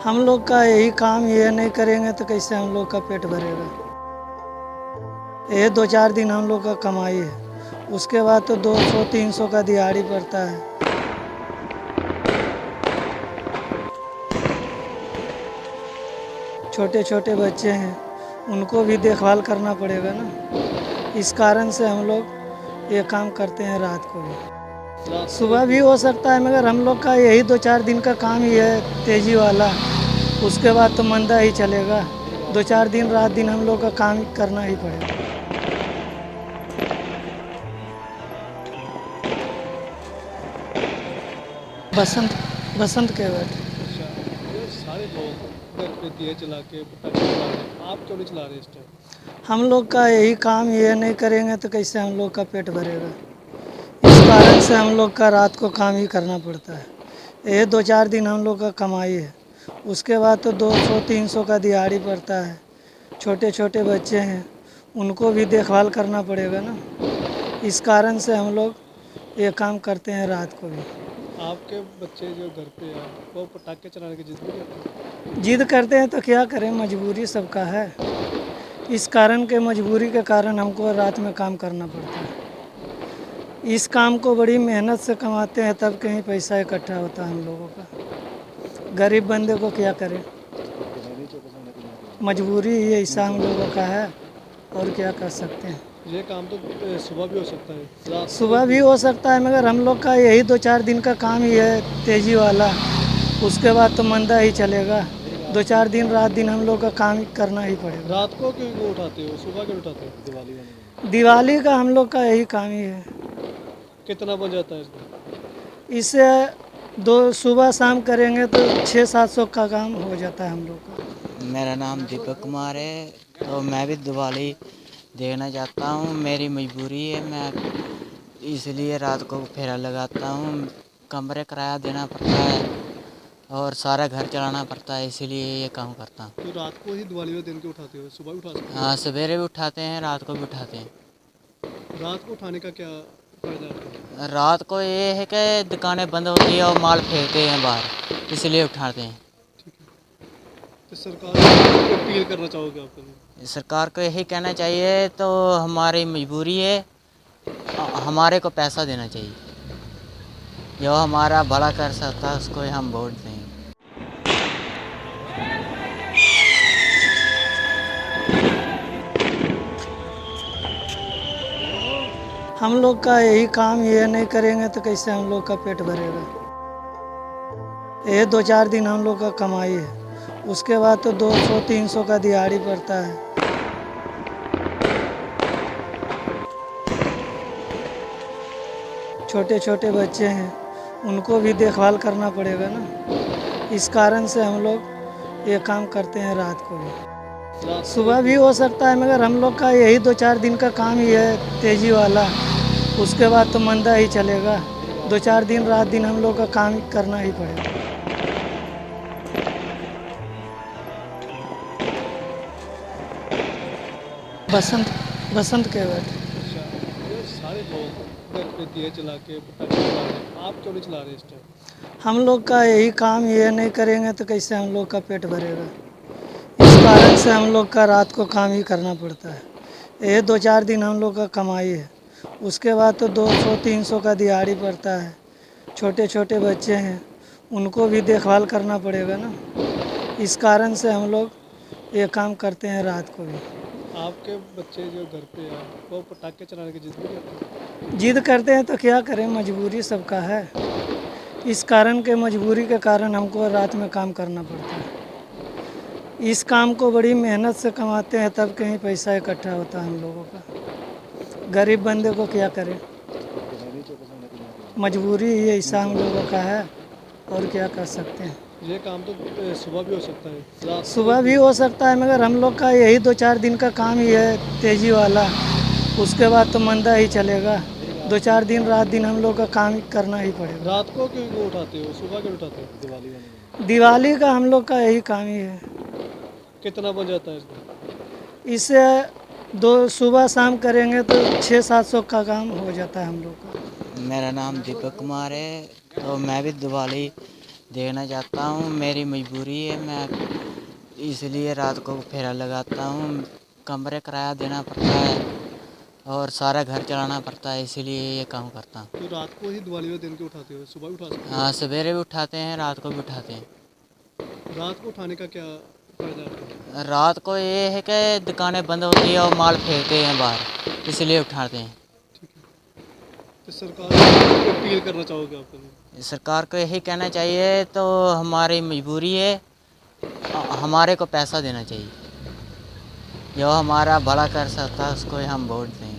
हम लोग का यही काम, ये नहीं करेंगे तो कैसे हम लोग का पेट भरेगा। ये 2-4 दिन हम लोग का कमाई है, उसके बाद तो 200-300 का दिहाड़ी पड़ता है। छोटे छोटे बच्चे हैं, उनको भी देखभाल करना पड़ेगा ना। इस कारण से हम लोग ये काम करते हैं रात को भी। सुबह भी हो सकता है, मगर हम लोग का यही 2-4 दिन का काम ही है तेज़ी वाला। उसके बाद तो मंदा ही चलेगा। 2-4 दिन रात दिन हम लोग का काम करना ही पड़ेगा। बसंत बसंत केवट। अच्छा, ये सारे लोग घर पे दिए जला के पटाखे चला रहे हैं, आप क्यों नहीं चला रहे इस टाइम? हम लोग का यही काम, ये नहीं करेंगे तो कैसे हम लोग का पेट भरेगा। इस कारण से हम लोग का रात को काम ही करना पड़ता है। ये 2-4 दिन हम लोग का कमाई है, उसके बाद तो 200-300 का दिहाड़ी पड़ता है। छोटे छोटे बच्चे हैं, उनको भी देखभाल करना पड़ेगा ना। इस कारण से हम लोग ये काम करते हैं रात को भी। आपके बच्चे जो घर पे हैं वो पटाखे चलाने की जिद नहीं करते? जिद करते हैं तो क्या करें, मजबूरी सबका है। इस कारण के मजबूरी के कारण हमको रात में काम करना पड़ता है। इस काम को बड़ी मेहनत से कमाते हैं, तब कहीं पैसा इकट्ठा होता है हम लोगों का। गरीब बंदे को क्या करें, मजबूरी ही ऐसा हम लोगों का है, और क्या कर सकते हैं। ये काम तो सुबह भी हो सकता है, रात को सुबह भी हो सकता है, मगर हम लोग का यही 2-4 दिन का काम ही है तेज़ी वाला। उसके बाद तो मंदा ही चलेगा। 2-4 दिन रात दिन हम लोग का काम करना ही पड़ेगा। रात को क्यों उठाते हो, सुबह क्यों उठाते हो? दिवाली में दिवाली का हम लोग का यही काम ही है। कितना बन जाता है इसमें? इससे दो सुबह शाम करेंगे तो 600-700 का काम हो जाता है हम लोग का। मेरा नाम दीपक कुमार है। तो मैं भी दिवाली देखना चाहता हूँ। मेरी मजबूरी है, मैं इसलिए रात को फेरा लगाता हूँ। कमरे किराया देना पड़ता है और सारा घर चलाना पड़ता है, इसीलिए ये काम करता हूँ। तो रात को ही दिवाली में दिन के उठाते हो, सुबह भी उठा सकते हाँ, सवेरे भी उठाते हैं, रात को भी उठाते हैं। हो? रात को उठाने का क्या फायदा आपको? रात को ये है कि दुकानें बंद होती है और माल फेंकते हैं बाहर, इसलिए उठाते हैं। ठीक है, तो सरकार को अपील करना चाहोगे आप कभी? सरकार को यही कहना चाहिए, तो हमारी मजबूरी है, हमारे को पैसा देना चाहिए। जो हमारा भला कर सकता है उसको हम वोट दें। हम लोग का यही काम, ये नहीं करेंगे तो कैसे हम लोग का पेट भरेगा। ये 2-4 दिन हम लोग का कमाई है, उसके बाद तो 200-300 का दिहाड़ी पड़ता है। छोटे छोटे बच्चे हैं, उनको भी देखभाल करना पड़ेगा ना। इस कारण से हम लोग ये काम करते हैं रात को भी। सुबह भी हो सकता है, मगर हम लोग का यही 2-4 दिन का काम ही है तेज़ी वाला। उसके बाद तो मंदा ही चलेगा। 2-4 दिन रात दिन हम लोग का काम करना ही पड़ेगा। बसंत बसंत केवट। अच्छा, ये सारे लोग घर पे दिए जला के पटाखे चला रहे हैं, आप क्यों नहीं चला रहे इस टाइम? हम लोग का यही काम, ये नहीं करेंगे तो कैसे हम लोग का पेट भरेगा। इस कारण से हम लोग का रात को काम ही करना पड़ता है। ये 2-4 दिन हम लोग का कमाई है, उसके बाद तो 200-300 का दिहाड़ी पड़ता है। छोटे छोटे बच्चे हैं, उनको भी देखभाल करना पड़ेगा ना। इस कारण से हम लोग ये काम करते हैं रात को भी। आपके बच्चे जो घर पे हैं वो पटाखे चलाने की जिद नहीं करते? जिद करते हैं तो क्या करें, मजबूरी सबका है। इस कारण के मजबूरी के कारण हमको रात में काम करना पड़ता है। इस काम को बड़ी मेहनत से कमाते हैं, तब कहीं पैसा इकट्ठा होता है हम लोगों का। गरीब बंदे को क्या करें, मजबूरी ही ऐसा हम लोगों का है, और क्या कर सकते हैं। ये काम तो सुबह भी हो सकता है, रात को सुबह भी हो सकता है, मगर हम लोग का यही 2-4 दिन का काम ही है तेज़ी वाला। उसके बाद तो मंदा ही चलेगा। 2-4 दिन रात दिन हम लोग का काम करना ही पड़ेगा। रात को क्यों उठाते हो, सुबह क्यों उठाते हो? दिवाली में दिवाली का हम लोग का यही काम ही है। कितना बन जाता है इसमें? इससे सुबह शाम करेंगे तो 600-700 का काम हो जाता है हम लोग का। मेरा नाम दीपक कुमार है। तो मैं भी दिवाली देखना चाहता हूँ, मेरी मजबूरी है, मैं इसलिए रात को फेरा लगाता हूँ। कमरे किराया देना पड़ता है और सारा घर चलाना पड़ता है, इसीलिए ये काम करता हूँ। तो रात को ही दिवाली वाले दिन के उठाते हो, सुबह भी उठा सकते हाँ, सवेरे भी उठाते हैं, रात को भी उठाते हैं। हो? रात को उठाने का क्या फायदा है? रात को ये है कि दुकानें बंद होती है और माल फेंकते हैं बाहर, इसलिए उठाते हैं। ठीक है। तो सरकार को अपील करना चाहोगे आप कभी? सरकार को यही कहना चाहिए, तो हमारी मजबूरी है, हमारे को पैसा देना चाहिए। जो हमारा भला कर सकता है उसको हम वोट देंगे।